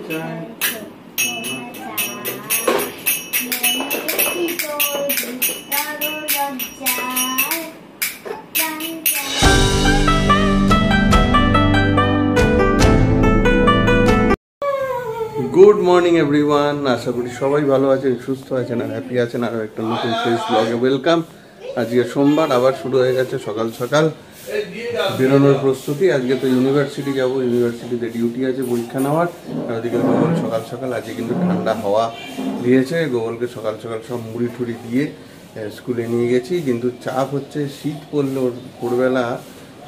Good morning everyone, আশা করি সবাই ভালো আছেন, সুস্থ আছেন আর হ্যাপি আছেন। আর একটা নতুন ফ্রেশ ব্লগে ওয়েলকাম। আজকে সোমবার, আবার শুরু হয়ে গেছে সকাল সকাল বেরোনোর প্রস্তুতি। আজকে তো ইউনিভার্সিটি যাব, ইউনিভার্সিটিতে ডিউটি আছে পরীক্ষা নেওয়ার। আর ওদিকে গোগল সকাল সকাল আজকে কিন্তু ঠান্ডা হাওয়া দিয়েছে। গোগলকে সকাল সকাল সব মুড়ি টুড়ি দিয়ে স্কুলে নিয়ে গেছি। কিন্তু চাপ হচ্ছে, শীত পড়লে ওর ভোরবেলা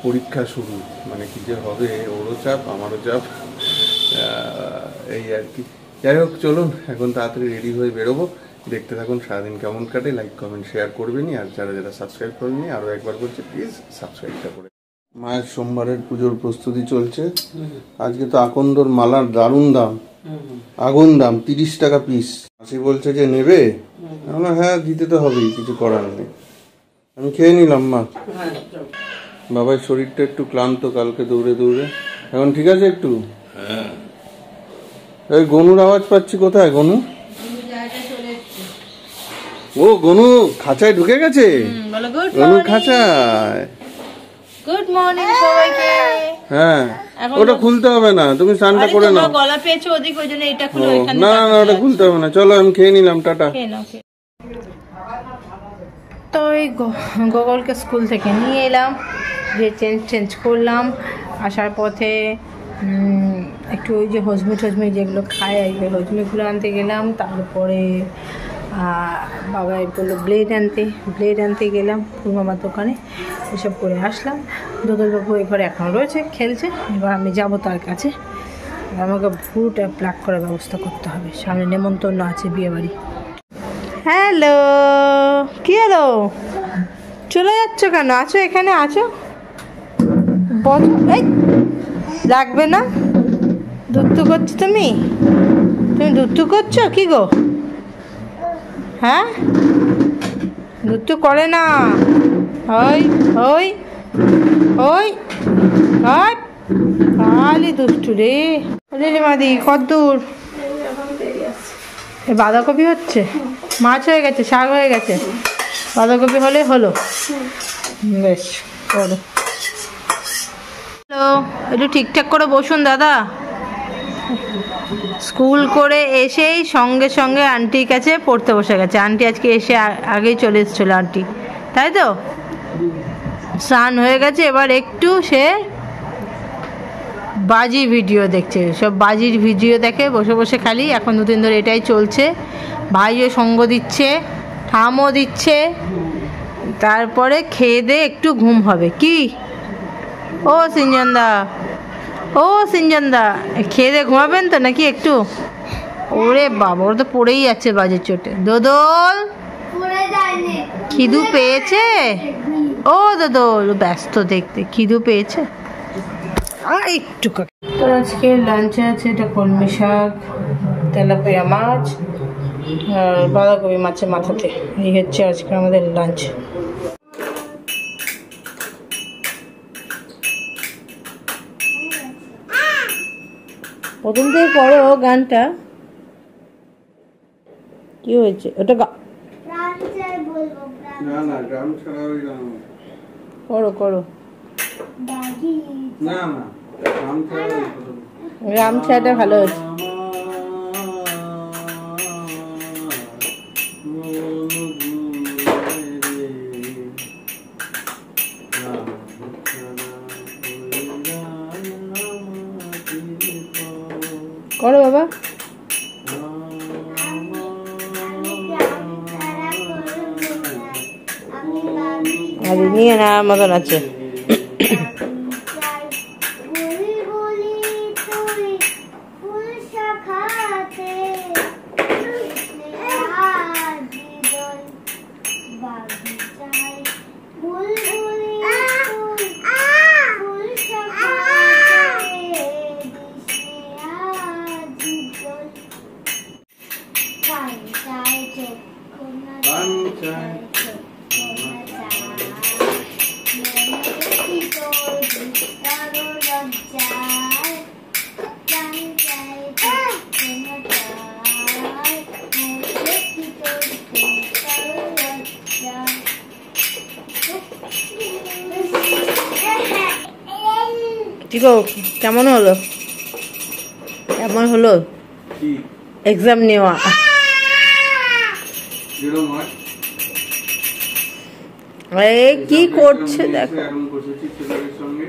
পরীক্ষা শুরু, মানে কী যে হবে, ওরও চাপ আমারও চাপ, এই আর কি। যাই হোক, চলুন এখন তাড়াতাড়ি রেডি হয়ে বেরোবো। দেখতে থাকুন সারাদিন কেমন কাটে। লাইক কমেন্ট শেয়ার করবেনই, আর যারা যারা সাবস্ক্রাইব করেননি আরও একবার বলছি প্লিজ সাবস্ক্রাইবটা করে। মায়ের সোমবারের পুজোর প্রস্তুতি চলছে। আজকে তো আকন্দর মালার দারুণ দাম, আগুন দাম, 30 টাকা পিস। মাসি বলছে যে নেবে, হ্যাঁ দিতে তো হবেই, কিছু করার নেই। আমি খেয়ে নিলাম মা। বাবার শরীরটা একটু ক্লান্ত কালকে দৌড়ে দৌড়ে, এখন ঠিক আছে একটু। এই গনুর আওয়াজ পাচ্ছি, কোথায় গনু? ও গনু খাঁচায় ঢুকে গেছে। গনু খাঁচায়। গুড মর্নিং সবাইকে। হ্যাঁ, ওটা খুলতে হবে না, তুমি স্নানটা করে নাও। গলা পেয়েছো ওদিক, ওই জন্য এটা খুলে এখানে। না না, ওটা খুলতে হবে না। চলো আমি খেয়ে নিলাম, টাটা। তো এই গোগলকে স্কুল থেকে নিয়ে এলাম, যে চেঞ্জ করলাম। আসার পথে একটু ওই যে হজমি যেগুলো খায়, এইগুলো হজমিগুলো আনতে গেলাম। তারপরে বাবা বললো ব্লেড আনতে গেলাম পূর্ণমার দোকানে। এসব করে আসলাম। দোদলবাবু এবারে এখন রয়েছে, খেলছে। এবার আমি যাব তার কাছে, আমাকে ভুরুটা প্লাক করার ব্যবস্থা করতে হবে। সামনে নেমন্তন্ন আছে, বিয়েবাড়ি। হ্যালো, কি হলো? চলে যাচ্ছ কেন? আছো, এখানে আছো। এই লাগবে না, দুত্তু করছো তুমি দুত্তু করছো কি গো? হ্যাঁ, দুত্তু করে না। ওই ওই ওই খালি দুষ্টু রে। রে মাদি, কদ্দূর? বাঁধাকপি হচ্ছে, মাছ হয়ে গেছে, শাক হয়ে গেছে, বাঁধাকপি হলে হলো। বেশ করো। হ্যালো, একটু ঠিকঠাক করে বসুন দাদা। স্কুল করে এসেই সঙ্গে সঙ্গে আন্টির কাছে পড়তে বসে গেছে। আন্টি আজকে এসে আগেই চলে এসেছিল আন্টি, তাই তো? স্নান হয়ে গেছে, এবার একটু সে বাজি ভিডিও দেখছে। সব বাজির ভিডিও দেখে বসে বসে খালি। এখন 2 দিন ধরে এটাই চলছে। ভাইও সঙ্গ দিচ্ছে, ঠামও দিচ্ছে। তারপরে খেয়ে দিয়ে একটু ঘুম হবে। কি ও সিঞ্জনদা, খেয়ে দিয়ে ঘুমাবেন তো নাকি একটু? ওরে বাবা, ওরা তো পড়েই যাচ্ছে বাজের চোটে। দোদল খিদু পেয়েছে? ও দোদল ব্যস্ত দেখতে, খিদু পেয়েছে একটু। তো আজকে লাঞ্চে আছে এটা কলমি শাক, তেলাপিয়া মাছ আর বাঁধাকপি মাছের মাথাতে। এই হচ্ছে আজকে আমাদের লাঞ্চ। প্রথম থেকে পড়ো গানটা। কি হয়েছে ওটা? করো রামছাটা ভালো হয়েছে। করো বাবা। আর নিয়ে নেওয়ার মতন আছে। কি গো, কেমন হলো? কেমন হলো কি এক্সাম নেওয়া? যেরকম হয় কি করছে দেখো, এখন বসেছি ছেলেদের সঙ্গে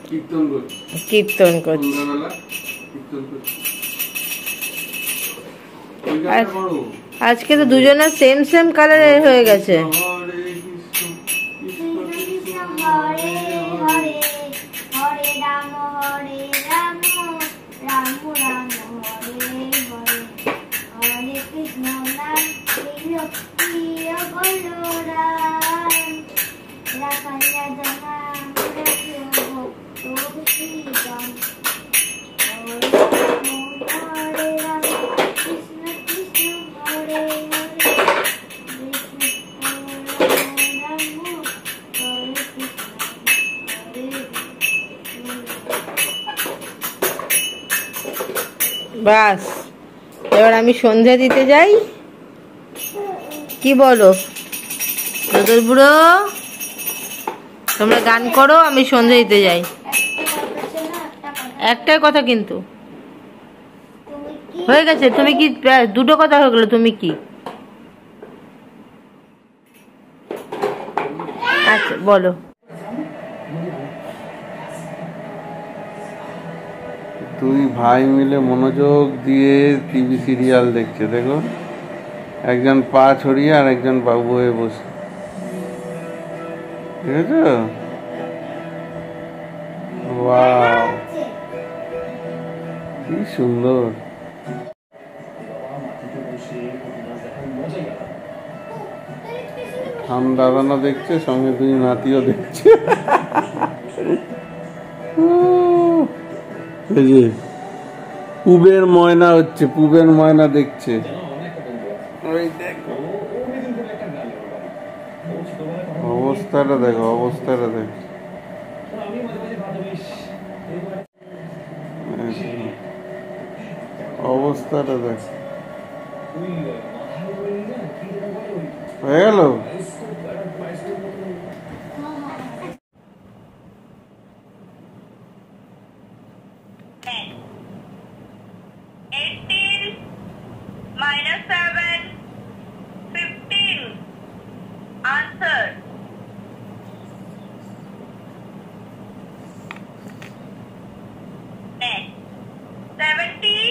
কীর্তন করছি, কীর্তন করছে। সন্ধ্যাবেলা কীর্তন করছি। ওই গানটা করো। আজকে তো দুজনের সেম সেম কালারের হয়ে গেছে। হরে কৃষ্ণ কৃষ্ণ কৃষ্ণ হরে হরে হরে রাম রাম রাম হরে হরে হরে কৃষ্ণ নাম প্রিয় বলরাম রাখাইয়া জানা ভক্ত শ্রীরাম হরে রাম কৃষ্ণ কৃষ্ণ হরে হরে বাস, এবার আমি সন্ধে দিতে যাই। কি বলো দাদুর বুড়ো? তোমরা গান করো, আমি সন্ধে দিতে যাই। একটাই কথা কিন্তু হয়ে গেছে। তুমি কি দুটো কথা হয়ে গেল? তুমি কি? আচ্ছা বলো। দুই ভাই মিলে মনোযোগ দিয়ে টিভি সিরিয়াল দেখছে। দেখো, একজন পা ছড়িয়ে আর একজন বাবু হয়ে বসে। ঠিক আছে? ওয়াও, কি সুন্দর। খান দাদানো দেখছে, সঙ্গে দুই নাতিও দেখছে। এই যে পুবের ময়না হচ্ছে, পুবের ময়না দেখছে। ওই দেখো অবস্থাটা, দেখো অবস্থাটা দেখো। অবস্থাটা দেখো, হয়ে গেল। -7, 15. Answer. 70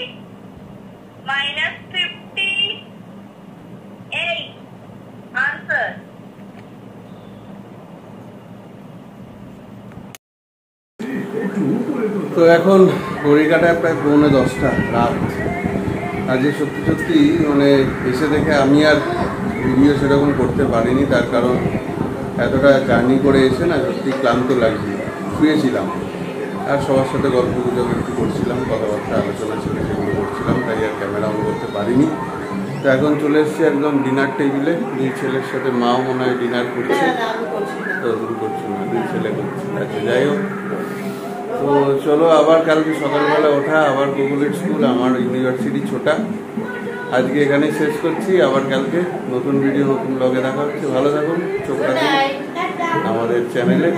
minus 58. Answer. তো এখন ঘড়ি কাটায় প্রায় 9:45 রাত। আজকে সত্যি সত্যি মানে এসে দেখে আমি আর ভিডিও সেরকম করতে পারিনি, তার কারণ এতটা জার্নি করে এসে না সত্যি ক্লান্ত লাগছে। শুয়েছিলাম আর সবার সাথে গল্প গুজব একটু করছিলাম, কথাবার্তা আলোচনা ছিল সেগুলো করছিলাম, তাই আর ক্যামেরা অন করতে পারিনি। তো এখন চলে এসেছি একদম ডিনার টেবিলে। দুই ছেলের সাথে মাও মনে হয় ডিনার করছে, তো শুরু করছি না, দুই ছেলে করছে। আচ্ছা যাই হোক, তো চলো আবার কালকে সকালবেলা ওঠা, আবার গুগলের স্কুল, আমার ইউনিভার্সিটি ছোটা। আজকে এখানেই শেষ করছি, আবার কালকে নতুন ভিডিও নতুন ব্লগে দেখা হচ্ছে। ভালো থাকুন, চোখ রাখুন আমাদের চ্যানেলে।